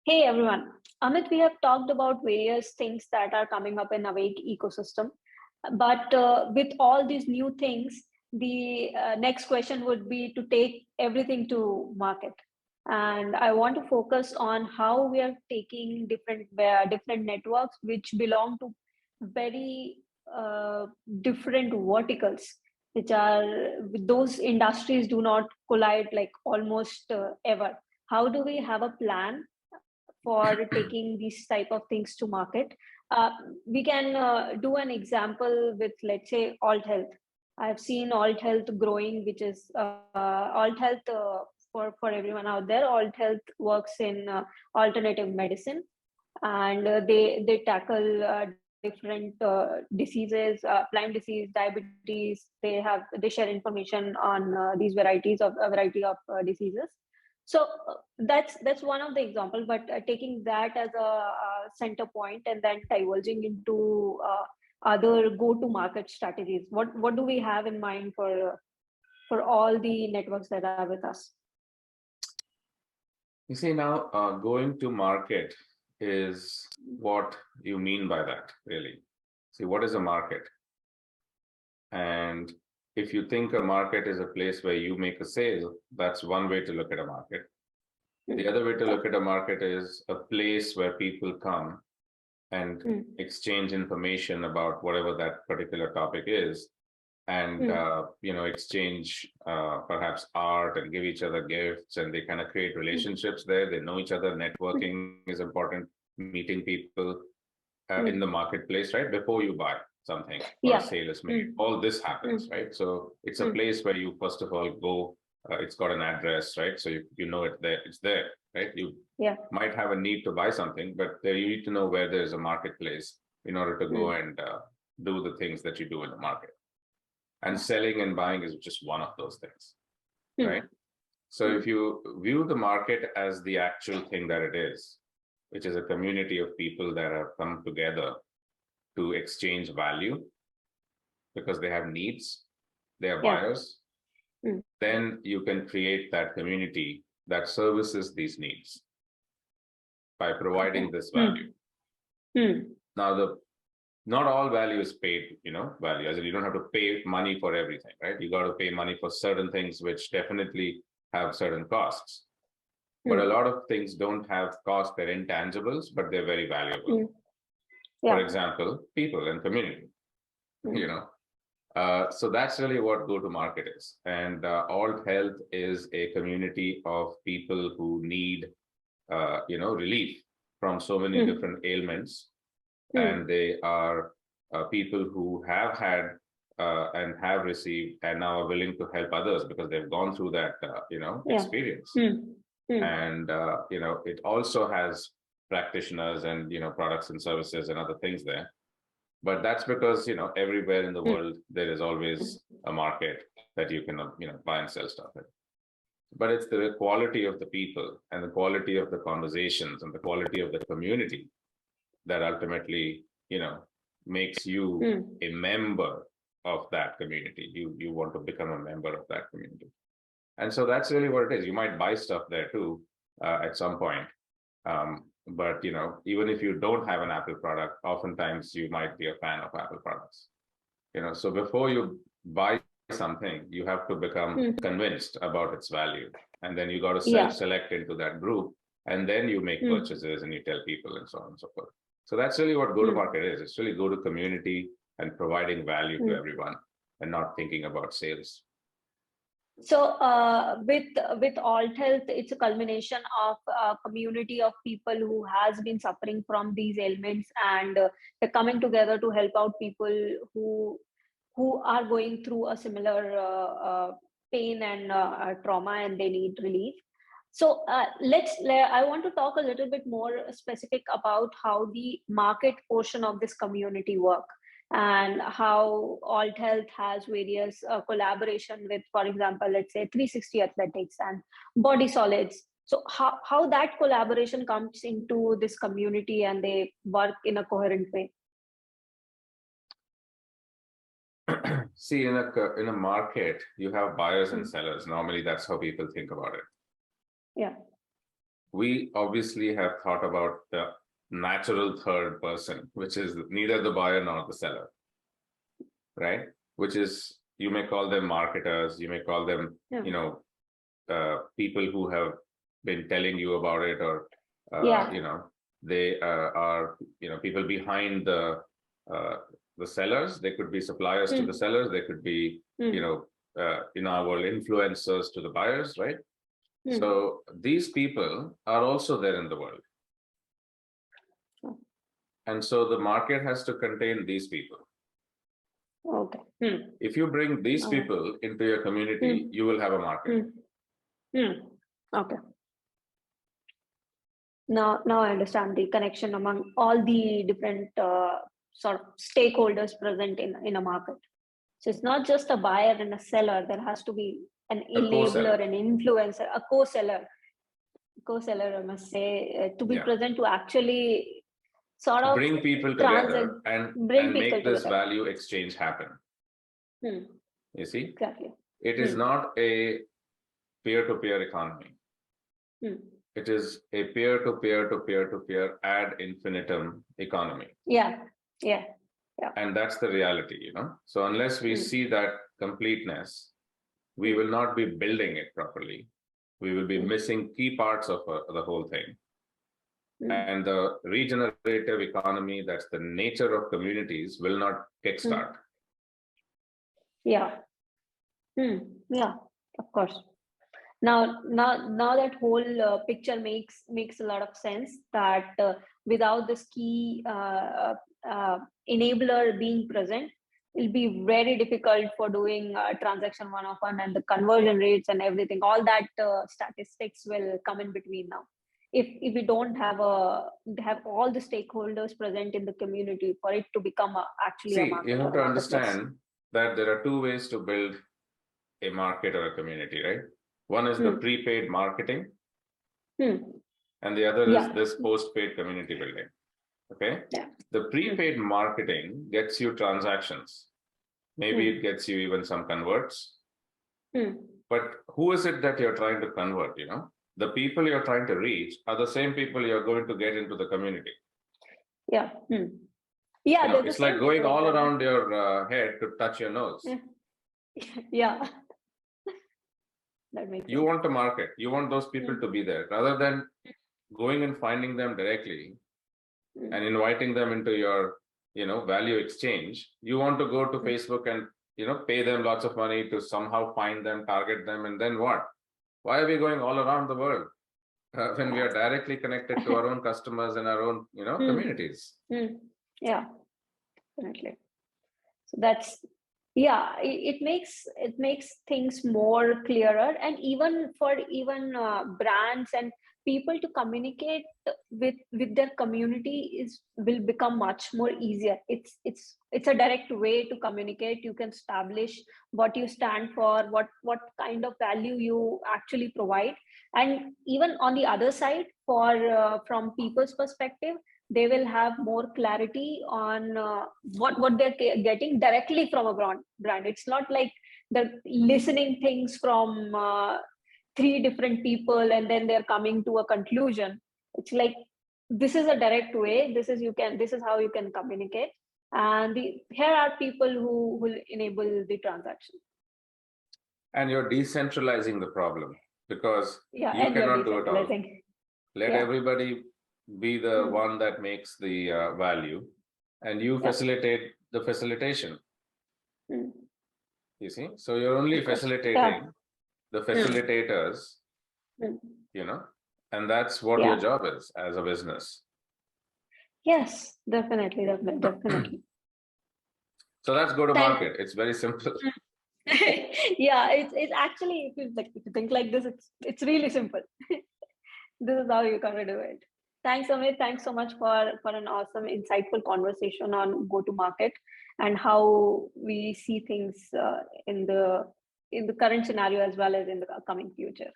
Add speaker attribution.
Speaker 1: Hey everyone. Amit, we have talked about various things that are coming up in Awake ecosystem. But with all these new things, the next question would be to take everything to market. And I want to focus on how we are taking different networks which belong to very different verticals, which are those industries do not collide like almost ever. How do we have a plan for taking these type of things to market? Uh, we can do an example with, let's say, alt health. I've seen alt health growing, which is alt health for everyone out there. Alt health works in alternative medicine, and they tackle different diseases, Lyme disease, diabetes. They share information on these varieties of a variety of diseases. So that's one of the example, but taking that as a center point and then diverging into other go-to-market strategies. What do we have in mind for all the networks that are with us?
Speaker 2: You see, now going to market is what you mean by that, really. See, what is a market? And if you think a market is a place where you make a sale, that's one way to look at a market. The other way to look at a market is a place where people come and exchange information about whatever that particular topic is, and exchange perhaps art and give each other gifts, and they kind of create relationships there. They know each other. Networking is important. Meeting people in the marketplace, right, before you buy something or a sale is made. All this happens, right? So it's a place where you first of all go. It's got an address, right? So you know it there. It's there, right? You might have a need to buy something, but you need to know where there's a marketplace in order to go and do the things that you do in the market. And selling and buying is just one of those things, right? So if you view the market as the actual thing that it is, which is a community of people that have come together to exchange value because they have needs, they are buyers, then you can create that community that services these needs by providing this value. Now, not all value is paid, value, as in you don't have to pay money for everything, right? You got to pay money for certain things which definitely have certain costs. But a lot of things don't have costs, they're intangibles, but they're very valuable. For example, people and community, so that's really what go-to-market is. And Alt Health is a community of people who need, relief from so many different ailments. And they are people who have had and have received and now are willing to help others because they've gone through that, experience. And, it also has practitioners and, products and services and other things there. But that's because, everywhere in the world, there is always a market that you can, buy and sell stuff in. But it's the quality of the people and the quality of the conversations and the quality of the community that ultimately, makes you a member of that community. You want to become a member of that community. And so that's really what it is. You might buy stuff there too at some point. But, even if you don't have an Apple product, oftentimes you might be a fan of Apple products. So before you buy something, you have to become convinced about its value. And then you got to self-select into that group. And then you make purchases and you tell people and so on and so forth. So that's really what go-to-market is. It's really go-to-community and providing value to everyone and not thinking about sales.
Speaker 1: So with Alt Health, it's a culmination of a community of people who has been suffering from these ailments, and they're coming together to help out people who are going through a similar pain and trauma, and they need relief. So I want to talk a little bit more specific about how the market portion of this community work, and how Alt Health has various collaboration with, for example, let's say 360 Athletics and Body Solids. So how that collaboration comes into this community and they work in a coherent way?
Speaker 2: See, in a market, you have buyers and sellers. Normally, that's how people think about it.
Speaker 1: Yeah.
Speaker 2: we obviously have thought about the natural third person, which is neither the buyer nor the seller, right? Which is, you may call them marketers, you may call them, you know, people who have been telling you about it, or you know, they are, you know, people behind the sellers. They could be suppliers to the sellers. They could be, you know, in our world, influencers to the buyers, right? So these people are also there in the world. And so the market has to contain these people.
Speaker 1: Okay.
Speaker 2: If you bring these people into your community, you will have a market.
Speaker 1: Okay. Now I understand the connection among all the different sort of stakeholders present in a market. So it's not just a buyer and a seller. There has to be an enabler, an influencer, a co-seller, I must say, to be present to actually sort of
Speaker 2: bring people together and make this value exchange happen. You see,
Speaker 1: exactly.
Speaker 2: It is not a peer-to-peer economy. It is a peer-to-peer ad infinitum economy.
Speaker 1: Yeah.
Speaker 2: And that's the reality, you know. So unless we see that completeness, we will not be building it properly. We will be missing key parts of the whole thing. And the regenerative economy, that's the nature of communities, will not kickstart.
Speaker 1: Yeah. Yeah, of course. Now that whole picture makes a lot of sense, that without this key enabler being present, it'll be very difficult for doing transaction one-on-one, and the conversion rates and everything, all that statistics will come in between now. If we don't have all the stakeholders present in the community for it to become actually a market.
Speaker 2: You have to understand that there are two ways to build a market or a community, right? One is the prepaid marketing, and the other is this post-paid community building. Okay. The prepaid marketing gets you transactions. Maybe it gets you even some converts. But who is it that you're trying to convert? You know, the people you're trying to reach are the same people you're going to get into the community.
Speaker 1: Yeah.
Speaker 2: You know, it's like going all around your head to touch your nose.
Speaker 1: Yeah. That makes
Speaker 2: you want to market, you want those people to be there, rather than going and finding them directly and inviting them into your, you know, value exchange. You want to go to Facebook and, you know, pay them lots of money to somehow find them, target them, and then what? Why are we going all around the world when we are directly connected to our own customers and our own, you know, communities?
Speaker 1: Yeah, definitely. So that's, yeah, it makes things more clearer, and even for brands and people to communicate with their community will become much more easier. It's a direct way to communicate. You can establish what you stand for, what kind of value you actually provide, and even on the other side, for from people's perspective, they will have more clarity on what they're getting directly from a brand. It's not like they're listening things from 3 different people and then they're coming to a conclusion. It's like, this is a direct way. This is how you can communicate. And here are people who will enable the transaction.
Speaker 2: And you're decentralizing the problem, because you cannot do it all. Let everybody be the one that makes the value, and you facilitate the facilitation. You see, so you're only facilitating the facilitators, you know, and that's what your job is as a business.
Speaker 1: Yes, definitely.
Speaker 2: So that's go to market. It's very simple.
Speaker 1: Yeah, it's actually, if you think like this, it's really simple. This is how you gotta do it. Thanks, Amit. Thanks so much for an awesome, insightful conversation on go-to-market and how we see things in the current scenario as well as in the upcoming future.